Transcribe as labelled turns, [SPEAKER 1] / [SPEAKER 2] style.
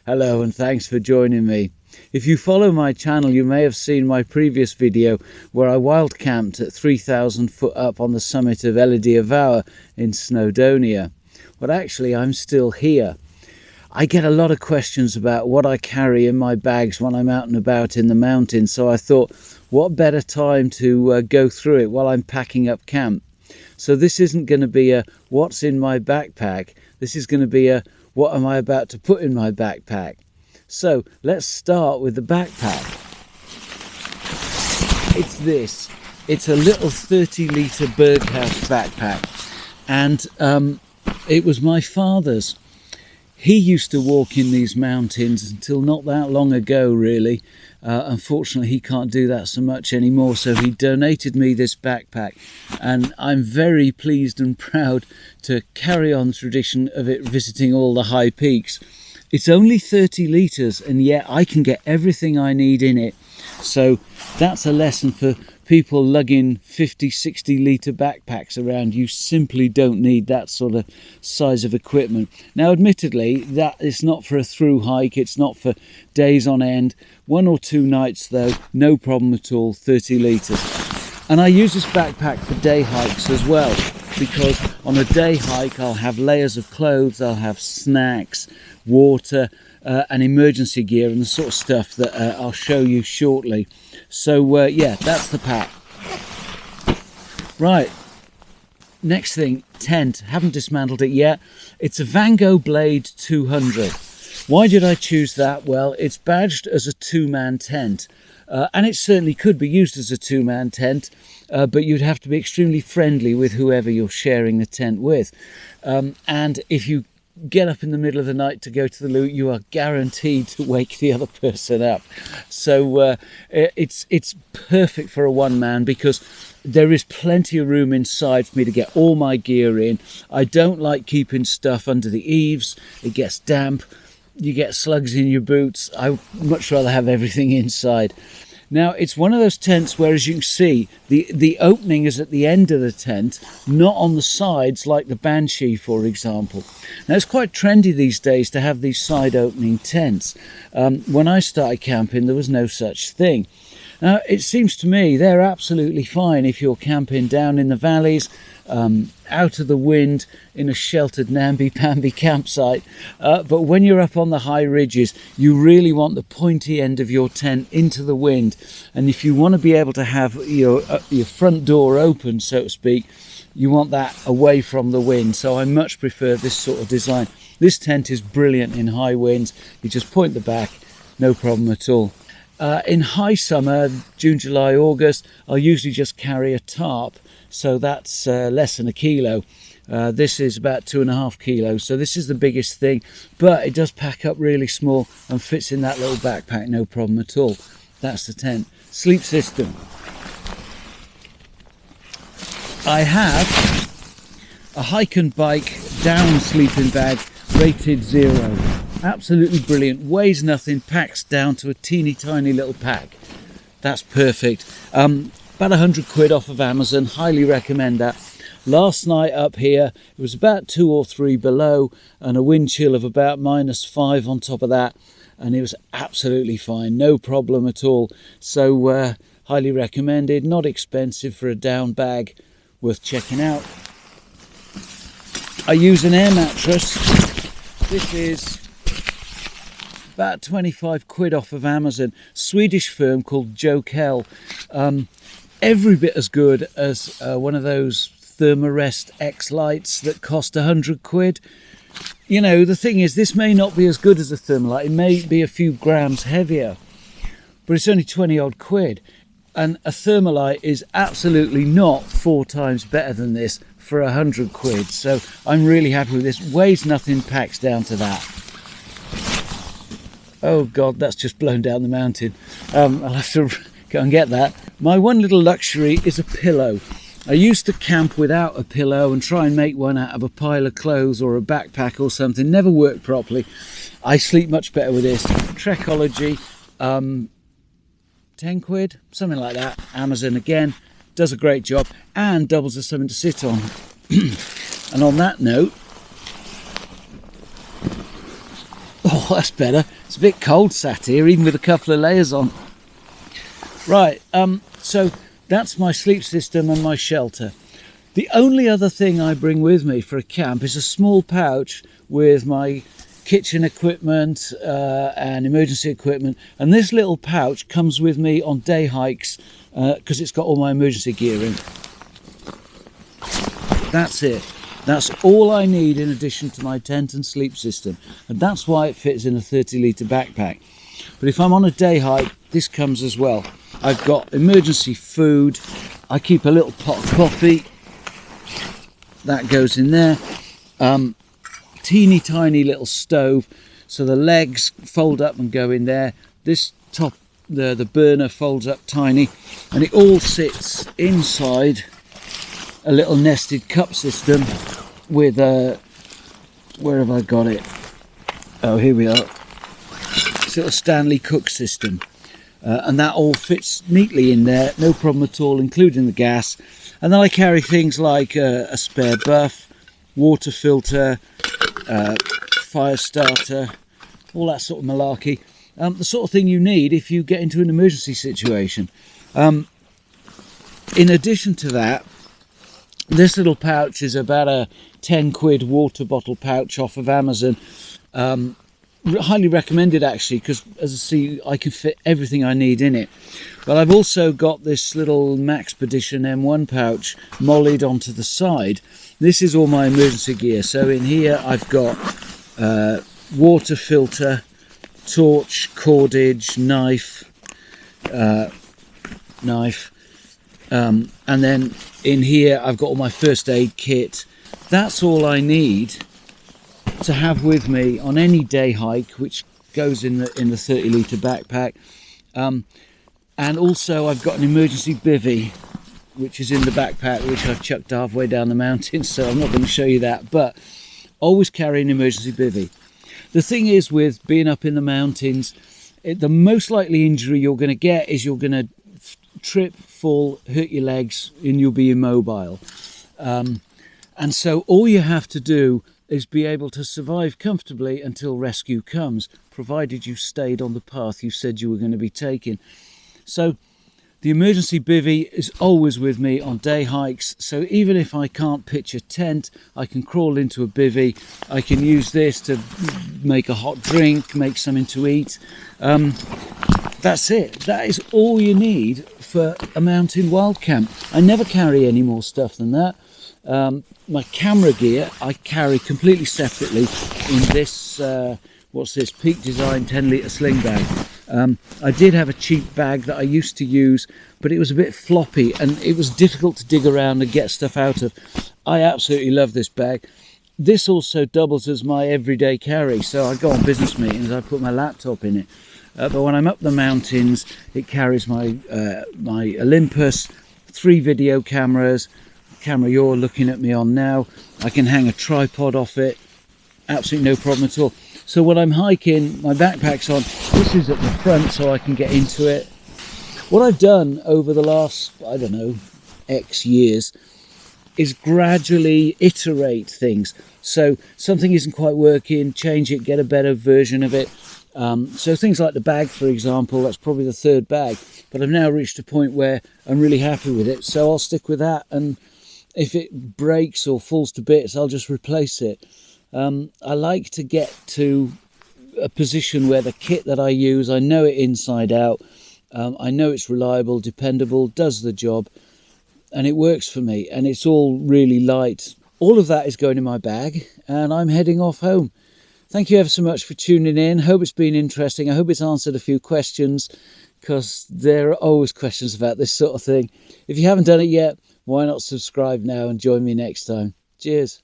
[SPEAKER 1] Hello and thanks for joining me. If you follow my channel, you may have seen my previous video where I wild camped at 3,000 foot up on the summit of Ely in Snowdonia. But actually I'm still here. I get a lot of questions about what I carry in my bags when I'm out and about in the mountains, so I thought what better time to go through it while I'm packing up camp. So this isn't going to be a what's in my backpack, this is going to be a what am I about to put in my backpack. So let's start with the backpack. It's this. It's a little 30-litre Berghaus backpack, and it was my father's. He used to walk in these mountains until not that long ago, really. Unfortunately, he can't do that so much anymore, so he donated me this backpack, and I'm very pleased and proud to carry on the tradition of it visiting all the high peaks. It's only 30 litres, and yet I can get everything I need in it. So that's a lesson for people lugging 50, 60 litre backpacks around. You simply don't need that sort of size of equipment. Now, admittedly, that is not for a through hike. It's not for days on end. 1 or 2 nights though, no problem at all, 30 litres. And I use this backpack for day hikes as well, because on a day hike I'll have layers of clothes, I'll have snacks, water, and emergency gear and the sort of stuff that I'll show you shortly. So yeah, that's the pack. Right, next thing, tent. Haven't dismantled it yet. It's a Van Gogh Blade 200. Why did I choose that? Well, it's badged as a 2-man tent, and it certainly could be used as a 2-man tent, but you'd have to be extremely friendly with whoever you're sharing the tent with. And if you get up in the middle of the night to go to the loo, you are guaranteed to wake the other person up. So it's perfect for a one-man, because there is plenty of room inside for me to get all my gear in. I don't like keeping stuff under the eaves. It gets damp, you get slugs in your boots. I much rather have everything inside. Now, it's one of those tents where, as you can see, the opening is at the end of the tent, not on the sides like the Banshee, for example. Now, it's quite trendy these days to have these side opening tents. When I started camping, there was no such thing. Now, it seems to me they're absolutely fine if you're camping down in the valleys, out of the wind, in a sheltered namby-pamby campsite. But when you're up on the high ridges, you really want the pointy end of your tent into the wind. And if you want to be able to have your front door open, so to speak, you want that away from the wind. So I much prefer this sort of design. This tent is brilliant in high winds. You just point the back, no problem at all. In high summer, June, July, August, I'll usually just carry a tarp, so that's less than a kilo. This is about 2.5 kilos, so this is the biggest thing, but it does pack up really small and fits in that little backpack, no problem at all. That's the tent. Sleep system. I have a hike and bike down sleeping bag rated 0. Absolutely brilliant, weighs nothing, packs down to a teeny tiny little pack. That's perfect. About 100 quid off of Amazon, highly recommend that. Last night up here it was about 2 or 3 below and a wind chill of about -5 on top of that, and it was absolutely fine, no problem at all. So highly recommended, not expensive for a down bag, worth checking out. I use an air mattress. This is about 25 quid off of Amazon, Swedish firm called Jokel. Every bit as good as one of those Thermarest X lights that cost 100 quid. You know, the thing is, this may not be as good as a Thermalite, it may be a few grams heavier, but it's only 20 odd quid. And a Thermalite is absolutely not 4 times better than this for 100 quid. So I'm really happy with this. Weighs nothing, packs down to that. Oh God, that's just blown down the mountain. I'll have to go and get that. My one little luxury is a pillow. I used to camp without a pillow and try and make one out of a pile of clothes or a backpack or something. Never worked properly. I sleep much better with this. Trekology, 10 quid, something like that. Amazon again, does a great job and doubles as something to sit on. And on that note, oh, Oh, that's better. It's a bit cold sat here, even with a couple of layers on. Right, so that's my sleep system and my shelter. The only other thing I bring with me for a camp is a small pouch with my kitchen equipment and emergency equipment. And this little pouch comes with me on day hikes because it's got all my emergency gear in. That's it. That's all I need in addition to my tent and sleep system. And that's why it fits in a 30-litre backpack. But if I'm on a day hike, this comes as well. I've got emergency food. I keep a little pot of coffee. That goes in there. Teeny tiny little stove. So the legs fold up and go in there. This top, the burner folds up tiny. And it all sits inside a little nested cup system with a, where have I got it? Oh, here we are. It's a little Stanley Cook system. And that all fits neatly in there, no problem at all, including the gas. And then I carry things like a spare buff, water filter, fire starter, all that sort of malarkey. The sort of thing you need if you get into an emergency situation. In addition to that, this little pouch is about a 10 quid water bottle pouch off of Amazon. Highly recommended actually, because as I see, I can fit everything I need in it. But I've also got this little Maxpedition M1 pouch mollied onto the side. This is all my emergency gear. So in here I've got water filter, torch, cordage, knife, and then in here I've got all my first aid kit. That's all I need to have with me on any day hike, which goes in the 30-litre backpack. And also I've got an emergency bivvy, which is in the backpack, which I've chucked halfway down the mountain, so I'm not going to show you that, but always carry an emergency bivvy. The thing is, with being up in the mountains, the most likely injury you're going to get is you're going to trip, fall, hurt your legs, and you'll be immobile. And so all you have to do is be able to survive comfortably until rescue comes, provided you stayed on the path you said you were going to be taking. So the emergency bivvy is always with me on day hikes. So even if I can't pitch a tent, I can crawl into a bivvy. I can use this to make a hot drink, make something to eat. That's it. That is all you need for a mountain wild camp. I never carry any more stuff than that. My camera gear I carry completely separately in this, what's this, Peak Design 10-litre sling bag. I did have a cheap bag that I used to use, but it was a bit floppy and it was difficult to dig around and get stuff out of. I absolutely love this bag. This also doubles as my everyday carry, so I go on business meetings, I put my laptop in it. But when I'm up the mountains, it carries my my Olympus, 3 video cameras, camera you're looking at me on now. I can hang a tripod off it, absolutely no problem at all. So when I'm hiking, my backpack's on, this is at the front so I can get into it. What I've done over the last, I don't know, X years, is gradually iterate things. So something isn't quite working, change it, get a better version of it. So things like the bag, for example, that's probably the 3rd bag, but I've now reached a point where I'm really happy with it, so I'll stick with that, and if it breaks or falls to bits, I'll just replace it. I like to get to a position where the kit that I use, I know it inside out, I know it's reliable, dependable, does the job, and it works for me, and it's all really light. All of that is going in my bag, and I'm heading off home. Thank you ever so much for tuning in. Hope it's been interesting. I hope it's answered a few questions, because there are always questions about this sort of thing. If you haven't done it yet, why not subscribe now and join me next time? Cheers.